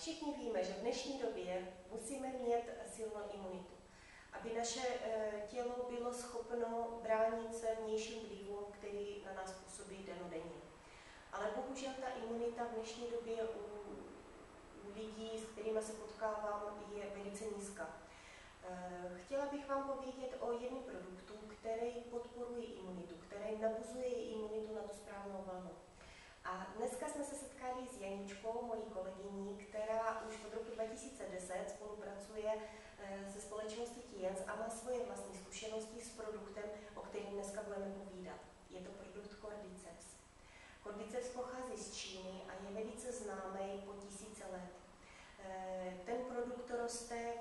Všichni víme, že v dnešní době musíme mít silnou imunitu, aby naše tělo bylo schopno bránit se vnějším vlivům, který na nás působí dennodenně. Ale bohužel ta imunita v dnešní době u lidí, s kterými se potkávám, je velice nízká. Chtěla bych vám povědět o jednom produktu, který podporuje imunitu, který nabuzuje imunitu na tu správnou vlnu. A dneska jsme se setkali s Janičkou, mojí kolegyní, která už od roku 2010 spolupracuje se společností Tiens a má svoje vlastní zkušenosti s produktem, o kterém dneska budeme povídat. Je to produkt Cordyceps. Cordyceps pochází z Číny a je velice známý po tisíce let. Ten produkt roste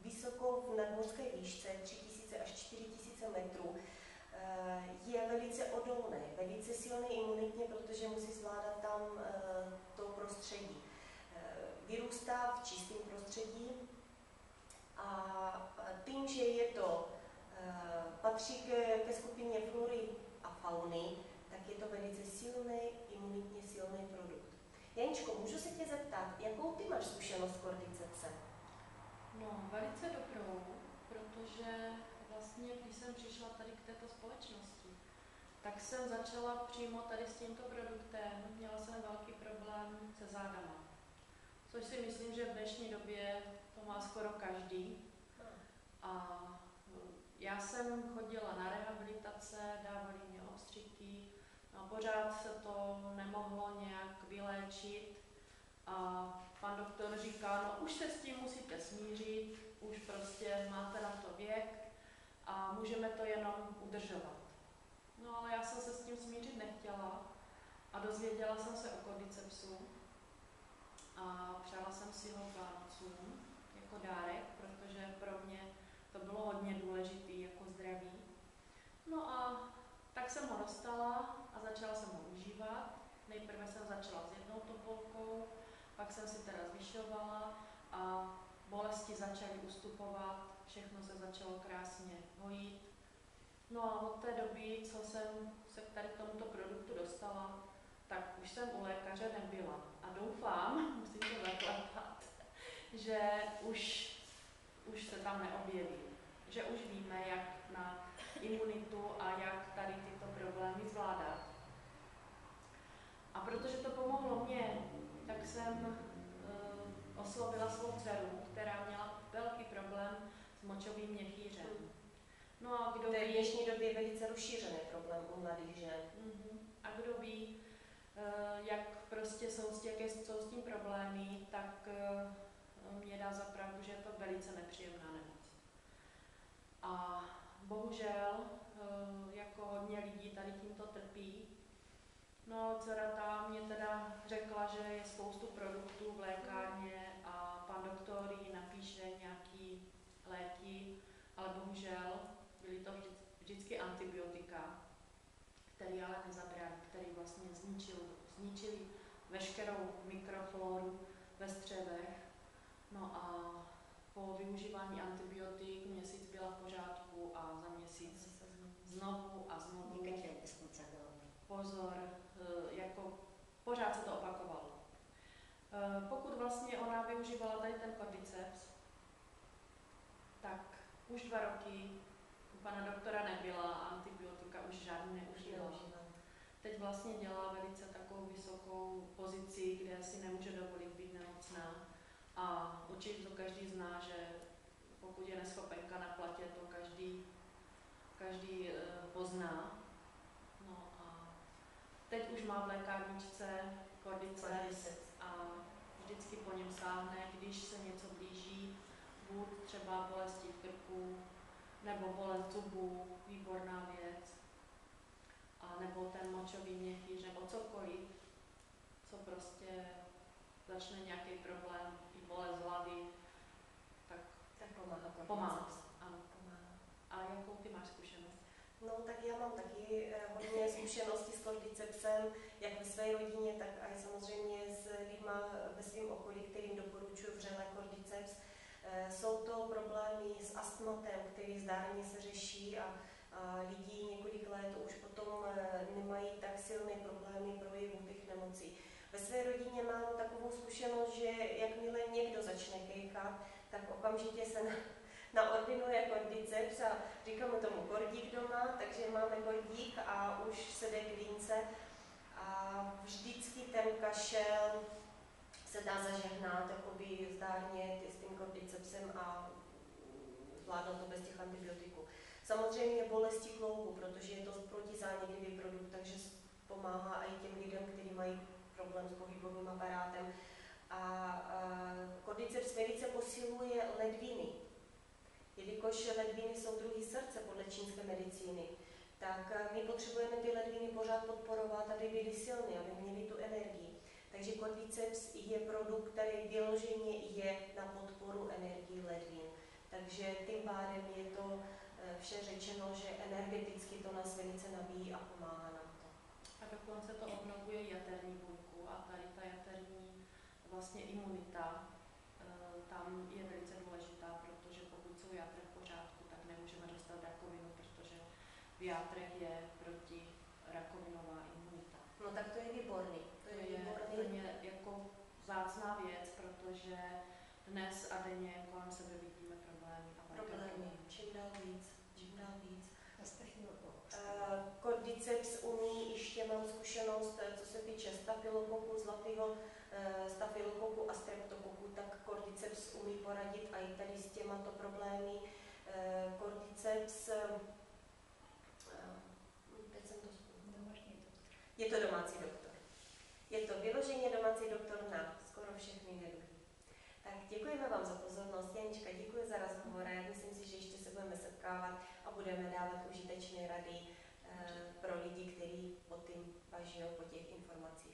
vysokou v nadmořské výšce 3000 až 4000 metrů. Je velice odolný, velice silný imunitně, protože musí zvládat tam to prostředí. Vyrůstá v čistém prostředí a tím, že patří ke skupině flory a fauny, tak je to velice silný, imunitně silný produkt. Janičko, můžu se tě zeptat, jakou ty máš zkušenost s Cordycepsem? No, velice dobrou, protože vlastně, když jsem přišla tady k této společnosti, tak jsem začala přímo tady s tímto produktem. Měla jsem velký problém se zádama, což si myslím, že v dnešní době to má skoro každý. A já jsem chodila na rehabilitace, dávali mě obstřiky, a pořád se to nemohlo nějak vyléčit. A pan doktor říká, no už se s tím musíte smířit, už prostě máte na to věk a můžeme to jenom udržovat. No ale já jsem se s tím smířit nechtěla a dozvěděla jsem se o Cordycepsu a přála jsem si ho Vánocům jako dárek, protože pro mě to bylo hodně důležité jako zdraví. No a tak jsem ho dostala a začala jsem ho užívat. Nejprve jsem začala s jednou topolkou, pak jsem si teda zvyšovala a bolesti začaly ustupovat, všechno se začalo krásně hojit. No a od té doby, co jsem se tady k tomuto produktu dostala, tak už jsem u lékaře nebyla. A doufám, musím to zaklepat, že už se tam neobjeví. Že už víme, jak na imunitu a jak tady tyto problémy zvládat. A protože to pomohlo mně, tak jsem oslovila svou dceru, která měla velký problém s močovým měchýřem. No a kdo ví, v dnešní době je velice rozšířený problém u mladých žen. A kdo ví, jak prostě jaké jsou s tím problémy, tak mě dá za pravdu, že je to velice nepříjemná nemoc. A bohužel, jako hodně lidí tady tímto trpí. No, dcera ta mě teda řekla, že je spoustu produktů v lékárně a pan doktor jí napíše nějaký léky, ale bohužel byly to vždycky antibiotika, které ale nezabrali, které vlastně zničili veškerou mikrofloru ve střevech. No a po využívání antibiotik měsíc byla v pořádku a za měsíc znovu a znovu. Pozor, jako pořád se to opakovalo. Pokud vlastně ona využívala tady ten Cordyceps, tak už 2 roky u pana doktora nebyla, antibiotika už žádný neužívala. Teď vlastně dělá velice takovou vysokou pozici, kde si nemůže dovolit být nemocná. A určitě to každý zná, že pokud je neschopenka na platě, to každý pozná. No a teď už má v lékárničce Cordyceps a vždycky po něm sáhne, když se něco blíží, buď třeba bolesti v krku, nebo bolest zubů, výborná věc, a nebo ten močový měchýř, nebo cokoliv, co prostě začne nějaký problém, i bolest hlavy, tak pomáhá. Ano, pomáhá. A jakou ty máš zkušenost? No, tak já mám taky hodně zkušenosti s Cordycepsem, jak ve své rodině, tak i samozřejmě s lidmi ve svém okolí, kterým doporučuji vřele Cordyceps. Jsou to problémy s astmatem, který zdárně se řeší a lidi několik let už potom nemají tak silné problémy projevů těch nemocí. Ve své rodině mám takovou zkušenost, že jakmile někdo začne kejkat, tak okamžitě se naordinuje kordyceps a říkáme tomu kordík doma, takže máme kordík a už se jde k vínce a vždycky ten kašel se dá zažehnat jakoby zdárně s tím kordycepsem a zvládnout to bez těch antibiotiků. Samozřejmě bolesti kloubu, protože je to protizánětlivý produkt, takže pomáhá i těm lidem, kteří mají problém s pohybovým aparátem. A kordyceps velice posiluje ledviny. Jelikož ledviny jsou druhý srdce podle čínské medicíny, tak my potřebujeme ty ledviny pořád podporovat, aby byly silné, aby měly tu energii. Takže kordyceps je produkt, který vyloženě je na podporu energii ledvin. Takže tím pádem je to vše řečeno, že energeticky to nás velice nabíjí a pomáhá nám to. A dokonce to obnovuje jaterní buňku a tady ta jaterní vlastně imunita tam je velice důležitá, protože pokud jsou játra v pořádku, tak nemůžeme dostat rakovinu, protože v játrech je protirakovinová imunita. No tak to je výborný. To je úplně jako vzácná věc, protože dnes a denně kolem sebe vidíme problémy. Čím dál víc. Kordyceps umí, ještě mám zkušenost, co se týče stafylokoku, zlatého stafylokoku a streptokoku, tak kordyceps umí poradit a i tady s těmato problémy. Kordyceps, teď jsem to vzpomněla. Je to domácí doktor. Je to vyloženě domácí doktor na skoro všechny neduhy. Tak děkujeme vám za pozornost. Janička, děkuji za rozhovor. Myslím si, že ještě se budeme setkávat a budeme dávat užitečné rady pro lidi, kteří po tím baží po těch informacích.